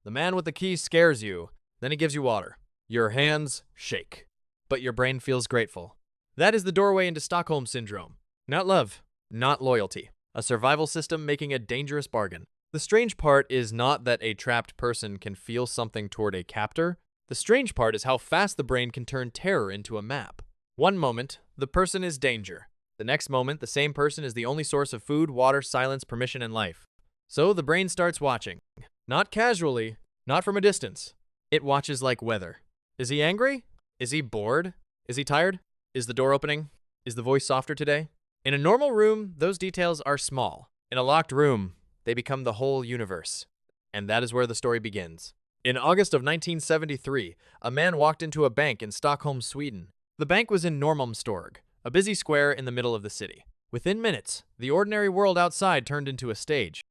The man with the key scares you, then he gives you water. Your hands shake, but your brain feels grateful. That is the doorway into Stockholm Syndrome. Not love, not loyalty. A survival system making a dangerous bargain. The strange part is not that a trapped person can feel something toward a captor. The strange part is how fast the brain can turn terror into a map. One moment, the person is danger. The next moment, the same person is the only source of food, water, silence, permission, and life. So the brain starts watching. Not casually, not from a distance. It watches like weather. Is he angry? Is he bored? Is he tired? Is the door opening? Is the voice softer today? In a normal room, those details are small. In a locked room, they become the whole universe. And that is where the story begins. In August of 1973, a man walked into a bank in Stockholm, Sweden. The bank was in Norrmalmstorg, a busy square in the middle of the city. Within minutes, the ordinary world outside turned into a stage.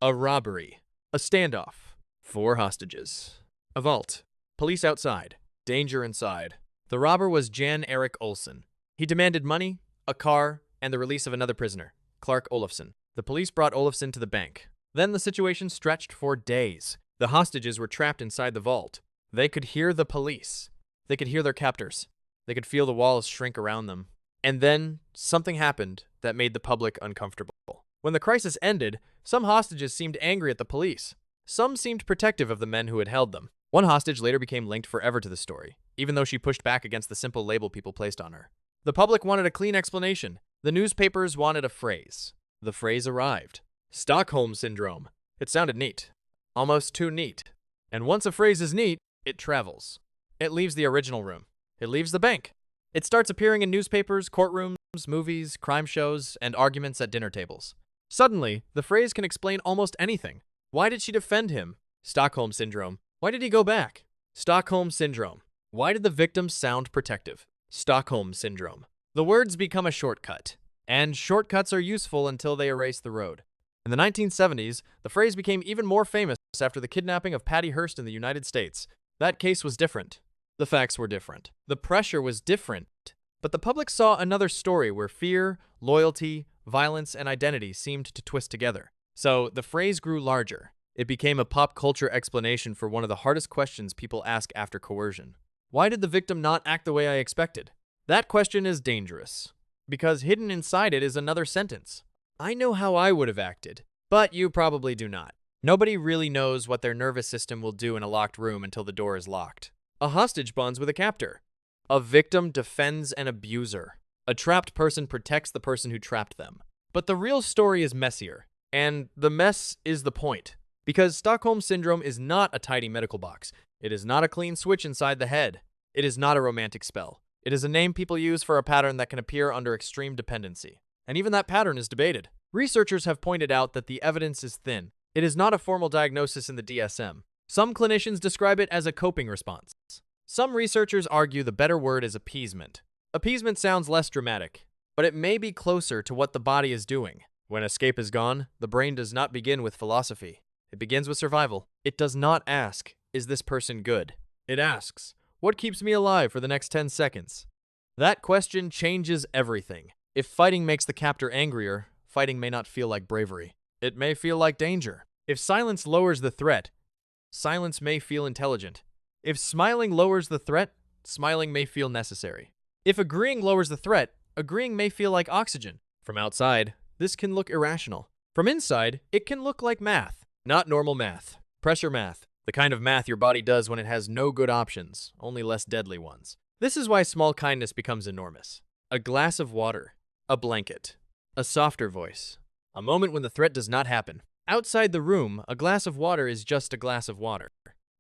A robbery. A standoff. 4 hostages. A vault. Police outside. Danger inside. The robber was Jan Erik Olsson. He demanded money, a car, and the release of another prisoner, Clark Olofsson. The police brought Olofsson to the bank. Then the situation stretched for days. The hostages were trapped inside the vault. They could hear the police. They could hear their captors. They could feel the walls shrink around them. And then something happened that made the public uncomfortable. When the crisis ended, some hostages seemed angry at the police. Some seemed protective of the men who had held them. One hostage later became linked forever to the story, even though she pushed back against the simple label people placed on her. The public wanted a clean explanation. The newspapers wanted a phrase. The phrase arrived. Stockholm Syndrome. It sounded neat. Almost too neat. And once a phrase is neat, it travels. It leaves the original room. It leaves the bank. It starts appearing in newspapers, courtrooms, movies, crime shows, and arguments at dinner tables. Suddenly, the phrase can explain almost anything. Why did she defend him? Stockholm Syndrome. Why did he go back? Stockholm Syndrome. Why did the victim sound protective? Stockholm Syndrome. The words become a shortcut. And shortcuts are useful until they erase the road. In the 1970s, the phrase became even more famous after the kidnapping of Patty Hearst in the United States. That case was different. The facts were different. The pressure was different. But the public saw another story where fear, loyalty, violence, and identity seemed to twist together. So the phrase grew larger. It became a pop culture explanation for one of the hardest questions people ask after coercion. Why did the victim not act the way I expected? That question is dangerous, because hidden inside it is another sentence. I know how I would have acted, but you probably do not. Nobody really knows what their nervous system will do in a locked room until the door is locked. A hostage bonds with a captor. A victim defends an abuser. A trapped person protects the person who trapped them. But the real story is messier, and the mess is the point. Because Stockholm Syndrome is not a tidy medical box. It is not a clean switch inside the head. It is not a romantic spell. It is a name people use for a pattern that can appear under extreme dependency. And even that pattern is debated. Researchers have pointed out that the evidence is thin. It is not a formal diagnosis in the DSM. Some clinicians describe it as a coping response. Some researchers argue the better word is appeasement. Appeasement sounds less dramatic, but it may be closer to what the body is doing. When escape is gone, the brain does not begin with philosophy. It begins with survival. It does not ask, is this person good? It asks, what keeps me alive for the next 10 seconds? That question changes everything. If fighting makes the captor angrier, fighting may not feel like bravery. It may feel like danger. If silence lowers the threat, silence may feel intelligent. If smiling lowers the threat, smiling may feel necessary. If agreeing lowers the threat, agreeing may feel like oxygen. From outside, this can look irrational. From inside, it can look like math. Not normal math. Pressure math. The kind of math your body does when it has no good options, only less deadly ones. This is why small kindness becomes enormous. A glass of water. A blanket. A softer voice. A moment when the threat does not happen. Outside the room, a glass of water is just a glass of water.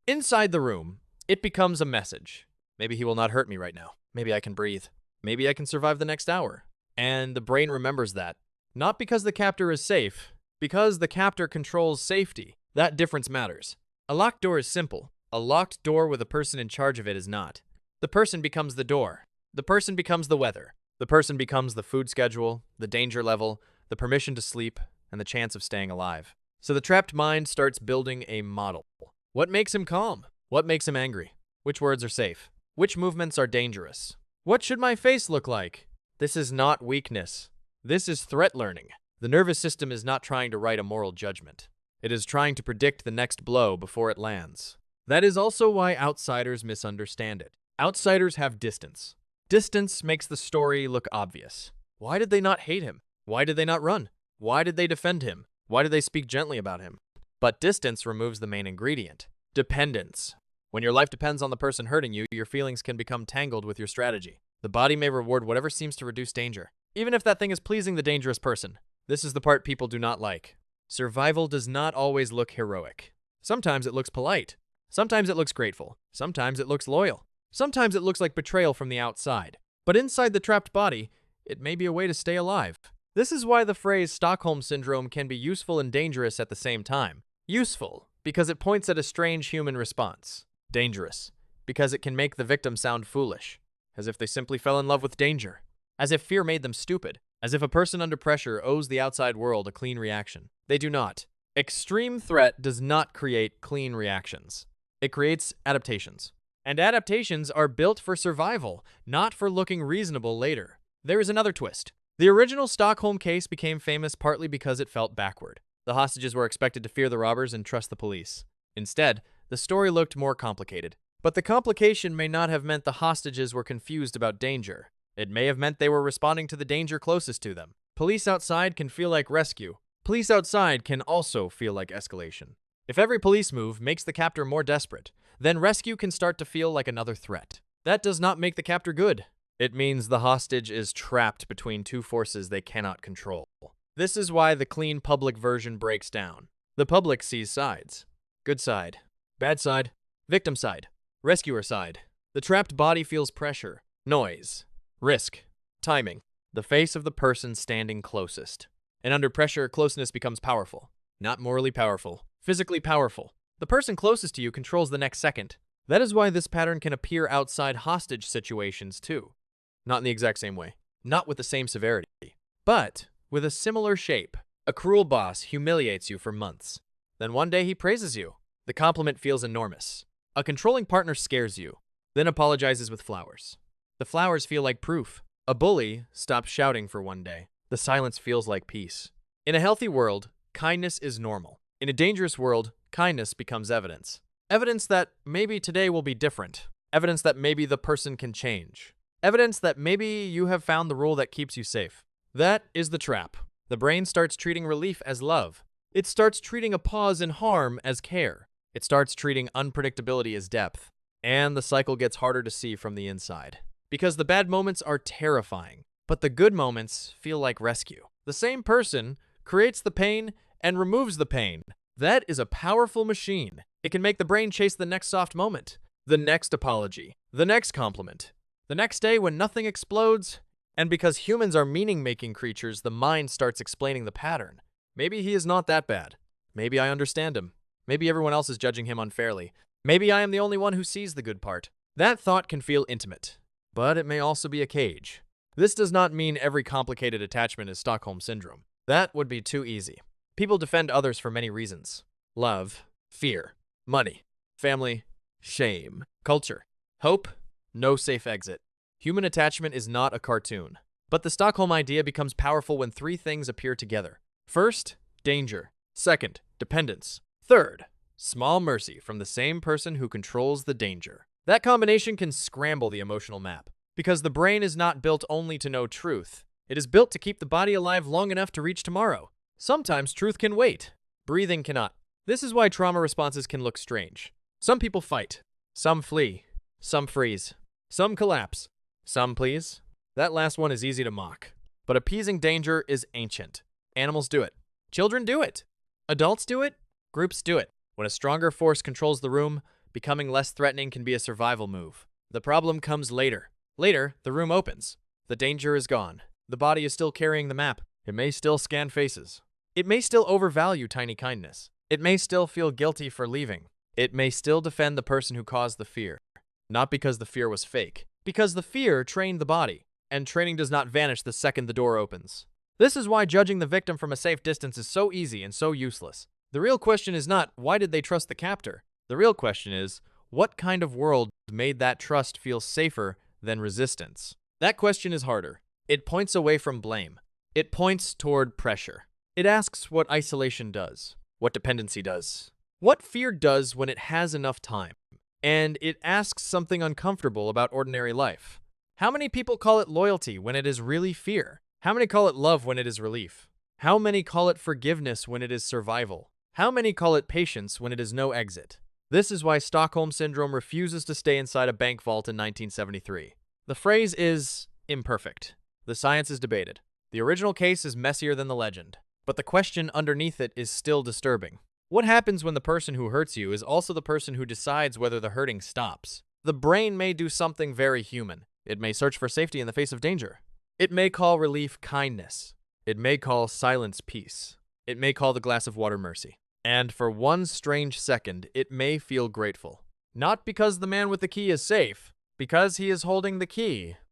Inside the room, it becomes a message. Maybe he will not hurt me right now. Maybe I can breathe. Maybe I can survive the next hour. And the brain remembers that. Not because the captor is safe, because the captor controls safety. That difference matters. A locked door is simple. A locked door with a person in charge of it is not. The person becomes the door. The person becomes the weather. The person becomes the food schedule, the danger level, the permission to sleep, and the chance of staying alive. So the trapped mind starts building a model. What makes him calm? What makes him angry? Which words are safe? Which movements are dangerous? What should my face look like? This is not weakness. This is threat learning. The nervous system is not trying to write a moral judgment. It is trying to predict the next blow before it lands. That is also why outsiders misunderstand it. Outsiders have distance. Distance makes the story look obvious. Why did they not hate him? Why did they not run? Why did they defend him? Why did they speak gently about him? But distance removes the main ingredient, dependence. When your life depends on the person hurting you, your feelings can become tangled with your strategy. The body may reward whatever seems to reduce danger, even if that thing is pleasing the dangerous person. This is the part people do not like. Survival does not always look heroic. Sometimes it looks polite. Sometimes it looks grateful. Sometimes it looks loyal. Sometimes it looks like betrayal from the outside. But inside the trapped body, it may be a way to stay alive. This is why the phrase Stockholm Syndrome can be useful and dangerous at the same time. Useful, because it points at a strange human response. Dangerous, because it can make the victim sound foolish, as if they simply fell in love with danger, as if fear made them stupid, as if a person under pressure owes the outside world a clean reaction. They do not. Extreme threat does not create clean reactions. It creates adaptations. And adaptations are built for survival, not for looking reasonable later. There is another twist. The original Stockholm case became famous partly because it felt backward. The hostages were expected to fear the robbers and trust the police. Instead, the story looked more complicated. But the complication may not have meant the hostages were confused about danger. It may have meant they were responding to the danger closest to them. Police outside can feel like rescue. Police outside can also feel like escalation. If every police move makes the captor more desperate, then rescue can start to feel like another threat. That does not make the captor good. It means the hostage is trapped between two forces they cannot control. This is why the clean public version breaks down. The public sees sides. Good side, bad side, victim side, rescuer side. The trapped body feels pressure, noise, risk, timing, the face of the person standing closest. And under pressure, closeness becomes powerful. Not morally powerful, physically powerful. The person closest to you controls the next second. That is why this pattern can appear outside hostage situations too. Not in the exact same way, not with the same severity, but with a similar shape. A cruel boss humiliates you for months. Then one day he praises you. The compliment feels enormous. A controlling partner scares you, then apologizes with flowers. The flowers feel like proof. A bully stops shouting for one day. The silence feels like peace. In a healthy world, kindness is normal. In a dangerous world, kindness becomes evidence. Evidence that maybe today will be different. Evidence that maybe the person can change. Evidence that maybe you have found the rule that keeps you safe. That is the trap. The brain starts treating relief as love. It starts treating a pause in harm as care. It starts treating unpredictability as depth. And the cycle gets harder to see from the inside. Because the bad moments are terrifying, but the good moments feel like rescue. The same person creates the pain and removes the pain. That is a powerful machine. It can make the brain chase the next soft moment, the next apology, the next compliment, the next day when nothing explodes. And because humans are meaning-making creatures, the mind starts explaining the pattern. Maybe he is not that bad. Maybe I understand him. Maybe everyone else is judging him unfairly. Maybe I am the only one who sees the good part. That thought can feel intimate, but it may also be a cage. This does not mean every complicated attachment is Stockholm Syndrome. That would be too easy. People defend others for many reasons. Love, fear, money, family, shame, culture, hope, no safe exit. Human attachment is not a cartoon. But the Stockholm idea becomes powerful when three things appear together. First, danger. Second, dependence. Third, small mercy from the same person who controls the danger. That combination can scramble the emotional map. Because the brain is not built only to know truth. It is built to keep the body alive long enough to reach tomorrow. Sometimes truth can wait. Breathing cannot. This is why trauma responses can look strange. Some people fight. Some flee. Some freeze. Some collapse. Some please. That last one is easy to mock. But appeasing danger is ancient. Animals do it. Children do it. Adults do it. Groups do it. When a stronger force controls the room, becoming less threatening can be a survival move. The problem comes later. Later, the room opens. The danger is gone. The body is still carrying the map. It may still scan faces. It may still overvalue tiny kindness. It may still feel guilty for leaving. It may still defend the person who caused the fear. Not because the fear was fake. Because the fear trained the body. And training does not vanish the second the door opens. This is why judging the victim from a safe distance is so easy and so useless. The real question is not, why did they trust the captor? The real question is, what kind of world made that trust feel safer than resistance? That question is harder. It points away from blame. It points toward pressure. It asks what isolation does. what dependency does. What fear does when it has enough time, and it asks something uncomfortable about ordinary life. How many people call it loyalty when it is really fear? How many call it love when it is relief? How many call it forgiveness when it is survival? How many call it patience when it is no exit? This is why Stockholm Syndrome refuses to stay inside a bank vault in 1973. The phrase is imperfect. The science is debated. The original case is messier than the legend. But the question underneath it is still disturbing. What happens when the person who hurts you is also the person who decides whether the hurting stops? The brain may do something very human. It may search for safety in the face of danger. It may call relief kindness. It may call silence peace. It may call the glass of water mercy. And for one strange second, it may feel grateful. Not because the man with the key is safe, because he is holding the key.